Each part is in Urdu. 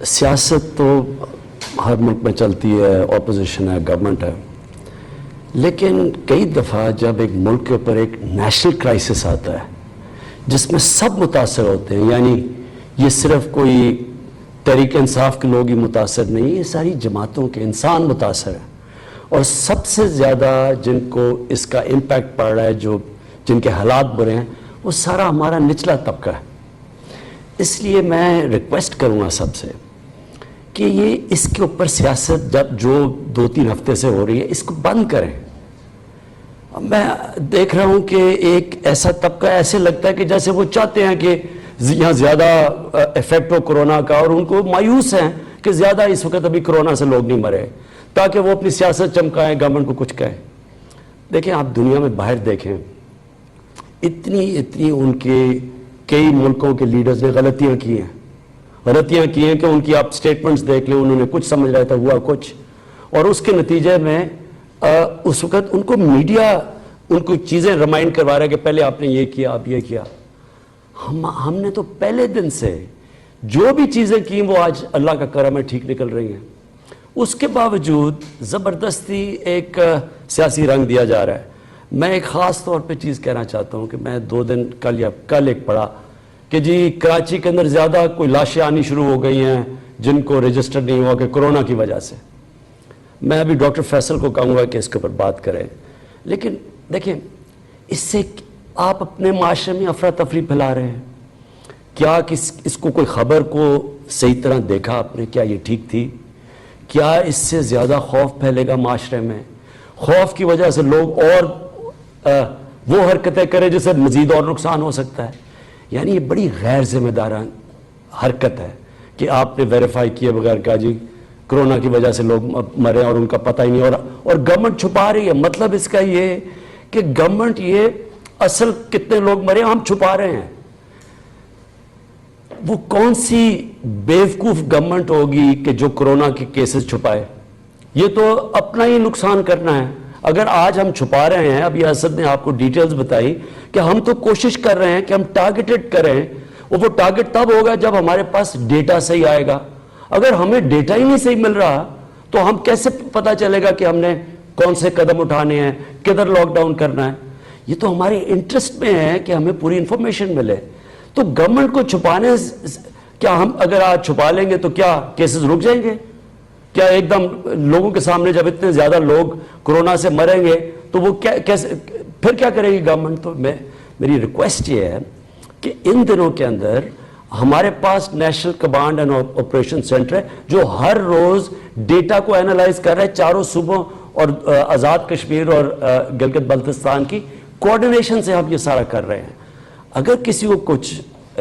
سیاست تو ہر ملک میں چلتی ہے، اپوزیشن ہے، گورنمنٹ ہے، لیکن کئی دفعہ جب ایک ملک کے اوپر ایک نیشنل کرائسس آتا ہے جس میں سب متاثر ہوتے ہیں، یعنی یہ صرف کوئی تحریک انصاف کے لوگ ہی متاثر نہیں، یہ ساری جماعتوں کے انسان متاثر ہیں، اور سب سے زیادہ جن کو اس کا امپیکٹ پڑ رہا ہے، جن کے حالات برے ہیں، وہ سارا ہمارا نچلا طبقہ ہے۔ اس لیے میں ریکویسٹ کروں گا سب سے کہ یہ اس کے اوپر سیاست جو 2-3 ہفتے سے ہو رہی ہے، اس کو بند کریں۔ میں دیکھ رہا ہوں کہ ایک ایسا طبقہ ایسے لگتا ہے کہ جیسے وہ چاہتے ہیں کہ یہاں زیادہ ایفیکٹ ہو کرونا کا، اور ان کو مایوس ہیں کہ زیادہ اس وقت ابھی کرونا سے لوگ نہیں مرے، تاکہ وہ اپنی سیاست چمکائیں، گورنمنٹ کو کچھ کہیں۔ دیکھیں، آپ دنیا میں باہر دیکھیں، اتنی ان کے کئی ملکوں کے لیڈرز نے غلطیاں کی ہیں کہ ان کی آپ سٹیٹمنٹس دیکھ لیں، انہوں نے کچھ سمجھ رہا تھا، ہوا کچھ، اور اس کے نتیجے میں اس وقت ان کو میڈیا ان کو چیزیں ریمائنڈ کروا رہا ہے کہ پہلے آپ نے یہ کیا، آپ یہ کیا۔ ہم نے تو پہلے دن سے جو بھی چیزیں کی وہ آج اللہ کا کرم ہے ٹھیک نکل رہی ہیں، اس کے باوجود زبردستی ایک سیاسی رنگ دیا جا رہا ہے۔ میں ایک خاص طور پہ چیز کہنا چاہتا ہوں کہ میں 2 دن کل ایک پڑھا کہ جی کراچی کے اندر زیادہ کوئی لاشیں آنی شروع ہو گئی ہیں جن کو رجسٹر نہیں ہوا کہ کرونا کی وجہ سے۔ میں ابھی ڈاکٹر فیصل کو کہوں گا کہ اس کے اوپر بات کریں، لیکن دیکھیں اس سے آپ اپنے معاشرے میں افراتفری پھیلا رہے ہیں۔ کیا اس کو کوئی خبر کو صحیح طرح دیکھا آپ نے؟ کیا یہ ٹھیک تھی؟ کیا اس سے زیادہ خوف پھیلے گا معاشرے میں؟ خوف کی وجہ سے لوگ اور وہ حرکتیں کریں جس سے مزید اور نقصان ہو سکتا ہے۔ یعنی یہ بڑی غیر ذمہ دارانہ حرکت ہے کہ آپ نے ویریفائی کیے بغیر کہا جی کرونا کی وجہ سے لوگ مرے اور ان کا پتہ ہی نہیں، اور گورنمنٹ چھپا رہی ہے۔ مطلب اس کا یہ کہ گورنمنٹ یہ اصل کتنے لوگ مرے ہم چھپا رہے ہیں۔ وہ کون سی بیوقوف گورنمنٹ ہوگی کہ جو کرونا کے کیسز چھپائے؟ یہ تو اپنا ہی نقصان کرنا ہے۔ اگر آج ہم چھپا رہے ہیں، ابھی اسد نے آپ کو ڈیٹیلز بتائی کہ ہم تو کوشش کر رہے ہیں کہ ہم ٹارگیٹڈ کریں، وہ ٹارگیٹ تب ہوگا جب ہمارے پاس ڈیٹا صحیح آئے گا۔ اگر ہمیں ڈیٹا ہی نہیں صحیح مل رہا تو ہم کیسے پتا چلے گا کہ ہم نے کون سے قدم اٹھانے ہیں، کدھر لاک ڈاؤن کرنا ہے؟ یہ تو ہمارے انٹرسٹ میں ہے کہ ہمیں پوری انفارمیشن ملے۔ تو گورنمنٹ کو چھپانے کیا ہم اگر آج چھپا لیں گے تو کیا کیسز رک جائیں گے؟ کیا ایک دم لوگوں کے سامنے جب اتنے زیادہ لوگ کرونا سے مریں گے تو وہ کیسے پھر کیا کرے گی گورنمنٹ؟ تو میری ریکویسٹ یہ ہے کہ ان دنوں کے اندر ہمارے پاس national command and operation centre ہے جو ہر روز ڈیٹا کو اینالائز کر رہا ہے، چاروں صوبوں اور آزاد کشمیر اور گلگت بلتستان کی کوآرڈینیشن سے ہم یہ سارا کر رہے ہیں۔ اگر کسی کو کچھ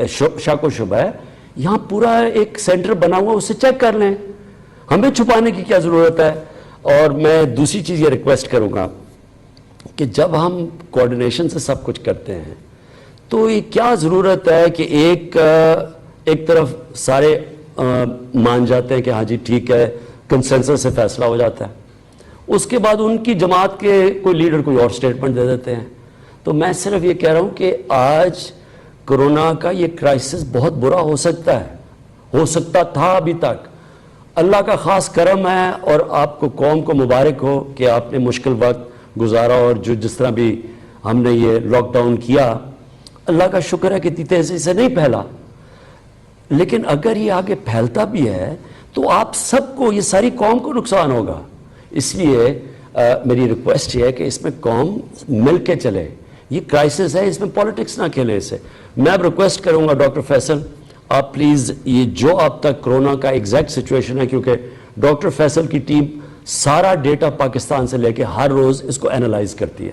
شک و شبہ ہے، یہاں پورا ایک سینٹر بنا ہوا، اسے چیک کر لیں، ہمیں چھپانے کی کیا ضرورت ہے؟ اور میں دوسری چیز یہ ریکویسٹ کروں گا کہ جب ہم کوآرڈینیشن سے سب کچھ کرتے ہیں تو یہ کیا ضرورت ہے کہ ایک طرف سارے مان جاتے ہیں کہ ہاں جی ٹھیک ہے، کنسنسس سے فیصلہ ہو جاتا ہے، اس کے بعد ان کی جماعت کے کوئی لیڈر کوئی اور سٹیٹمنٹ دے دیتے ہیں۔ تو میں صرف یہ کہہ رہا ہوں کہ آج کرونا کا یہ کرائسس بہت برا ہو سکتا ہے، ہو سکتا تھا ابھی تک۔ اللہ کا خاص کرم ہے اور آپ کو قوم کو مبارک ہو کہ آپ نے مشکل وقت گزارا، اور جس طرح بھی ہم نے یہ لاک ڈاؤن کیا، اللہ کا شکر ہے کہ اتنی تیزی سے نہیں پھیلا۔ لیکن اگر یہ آگے پھیلتا بھی ہے تو آپ سب کو، یہ ساری قوم کو نقصان ہوگا۔ اس لیے میری ریکویسٹ یہ ہے کہ اس میں قوم مل کے چلے۔ یہ کرائسس ہے، اس میں پالیٹکس نہ کھیلیں اسے۔ میں اب ریکویسٹ کروں گا ڈاکٹر فیصل، آپ پلیز یہ جو اب تک کرونا کا ایگزیکٹ سچویشن ہے، کیونکہ ڈاکٹر فیصل کی ٹیم سارا ڈیٹا پاکستان سے لے کے ہر روز اس کو اینالائز کرتی ہے۔